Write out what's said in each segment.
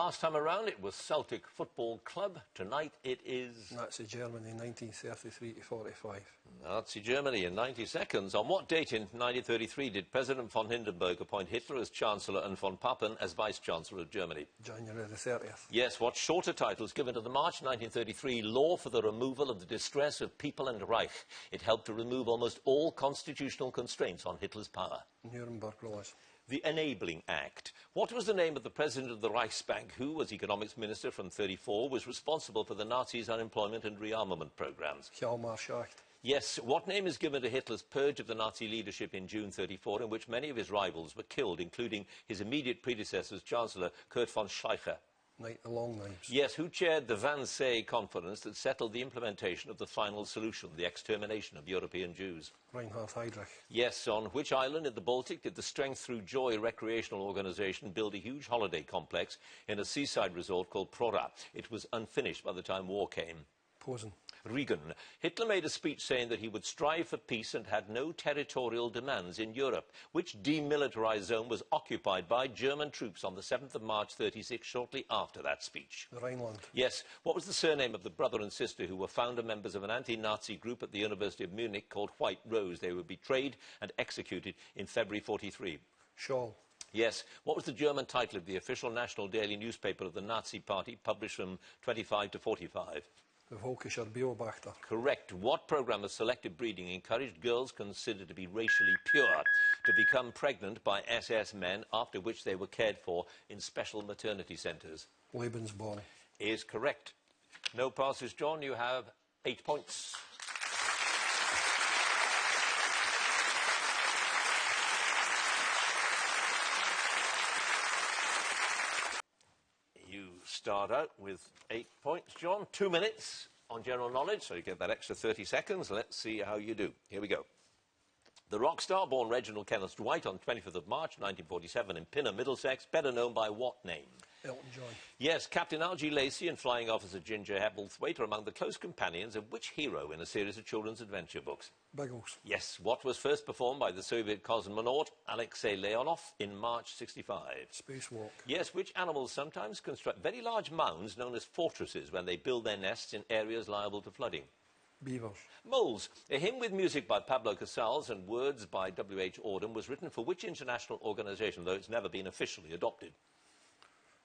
Last time around it was Celtic Football Club. Tonight it is... Nazi Germany, 1933 to 45. Nazi Germany in 90 seconds. On what date in 1933 did President von Hindenburg appoint Hitler as Chancellor and von Papen as Vice-Chancellor of Germany? January the 30th. Yes, what shorter titles given to the March 1933 law for the removal of the distress of people and Reich? It helped to remove almost all constitutional constraints on Hitler's power. Nuremberg laws. The Enabling Act. What was the name of the president of the Reichsbank who, as economics minister from 1934, was responsible for the Nazis' unemployment and rearmament programs? Hjalmar Schacht. Yes, what name is given to Hitler's purge of the Nazi leadership in June 1934, in which many of his rivals were killed, including his immediate predecessor's Chancellor, Kurt von Schleicher? Night the Long Knives. Yes, who chaired the Wannsee conference that settled the implementation of the final solution, the extermination of European Jews? Reinhard Heydrich. Yes, on which island in the Baltic did the Strength Through Joy recreational organisation build a huge holiday complex in a seaside resort called Prora? It was unfinished by the time war came. Posen. Reagan. Hitler made a speech saying that he would strive for peace and had no territorial demands in Europe. Which demilitarized zone was occupied by German troops on the 7th of March 1936, shortly after that speech? The Rhineland. Yes. What was the surname of the brother and sister who were founder members of an anti-Nazi group at the University of Munich called White Rose? They were betrayed and executed in February 1943. Scholl. Yes. What was the German title of the official national daily newspaper of the Nazi Party, published from 25 to 45? The Völkischer Beobachter. Correct. What program of selective breeding encouraged girls considered to be racially pure to become pregnant by SS men, after which they were cared for in special maternity centres? Lebensborn. Is correct. No passes, John. You have 8 points. You start out with 8 points, John. 2 minutes on general knowledge, so you get that extra 30 seconds. Let's see how you do. Here we go. The rock star born Reginald Kenneth Dwight on 25th of March 1947 in Pinner, Middlesex, better known by what name? Elton John. Yes, Captain Algy Lacey and Flying Officer Ginger Hebblethwaite are among the close companions of which hero in a series of children's adventure books? Biggles. Yes, what was first performed by the Soviet cosmonaut Alexei Leonov in March 1965? Spacewalk. Yes, which animals sometimes construct very large mounds known as fortresses when they build their nests in areas liable to flooding? Beavers. Moles. A hymn with music by Pablo Casals and words by W.H. Auden was written for which international organisation, though it's never been officially adopted?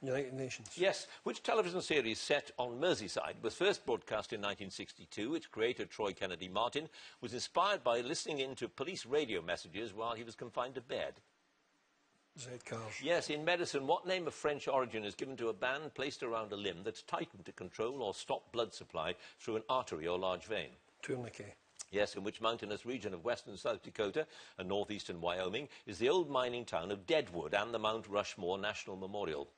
United Nations. Yes. Which television series set on Merseyside was first broadcast in 1962? Its creator, Troy Kennedy Martin, was inspired by listening in to police radio messages while he was confined to bed. Z-Cars. Yes. In medicine, what name of French origin is given to a band placed around a limb that's tightened to control or stop blood supply through an artery or large vein? Tourniquet. Yes, in which mountainous region of western South Dakota and northeastern Wyoming is the old mining town of Deadwood and the Mount Rushmore National Memorial?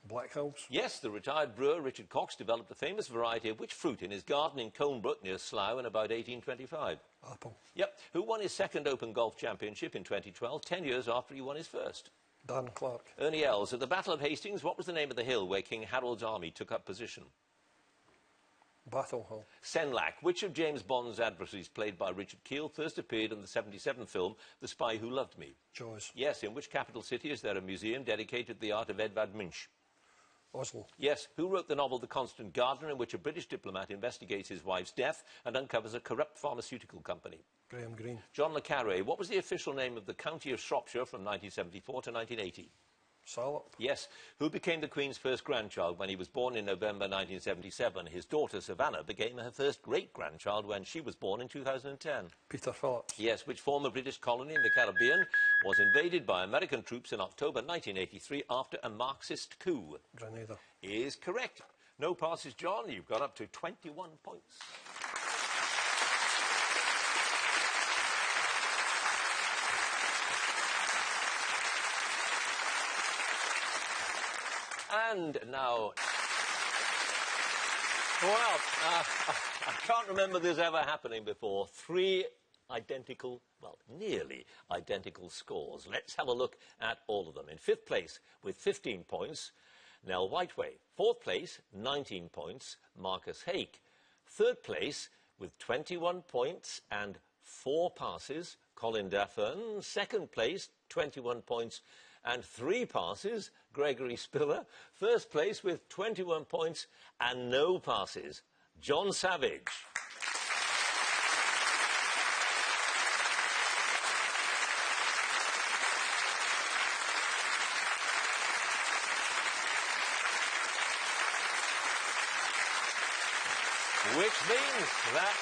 Black Hills. Yes, the retired brewer Richard Cox developed a famous variety of which fruit in his garden in Colnbrook near Slough in about 1825? Apple. Yep. Who won his second Open Golf Championship in 2012, 10 years after he won his first? Dan Clark. Ernie Els. At the Battle of Hastings, what was the name of the hill where King Harold's army took up position? Battle Hill. Senlac. Which of James Bond's adversaries, played by Richard Keel, first appeared in the 1977 film The Spy Who Loved Me? Jaws. Yes. In which capital city is there a museum dedicated to the art of Edvard Munch? Oslo. Yes. Who wrote the novel The Constant Gardener, in which a British diplomat investigates his wife's death and uncovers a corrupt pharmaceutical company? Graham Greene. John le Carré. What was the official name of the county of Shropshire from 1974 to 1980? Salop. Yes. Who became the Queen's first grandchild when he was born in November 1977? His daughter Savannah became her first great-grandchild when she was born in 2010. Peter Phillips. Yes. Which former British colony in the Caribbean was invaded by American troops in October 1983 after a Marxist coup? Grenada. Is correct. No passes, John. You've got up to 21 points. And now, well, I can't remember this ever happening before. 3 identical, well, nearly identical scores. Let's have a look at all of them. In 5th place with 15 points, Nell Whiteway. 4th place, 19 points, Marcus Hake. 3rd place with 21 points and 4 passes, Colin Daffern. 2nd place, 21 points and 3 passes, Gregory Spiller. First place with 21 points and no passes, John Savage. Which means that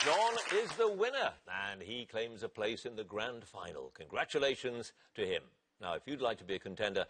John is the winner, and he claims a place in the Grand Final. Congratulations to him. Now, if you'd like to be a contender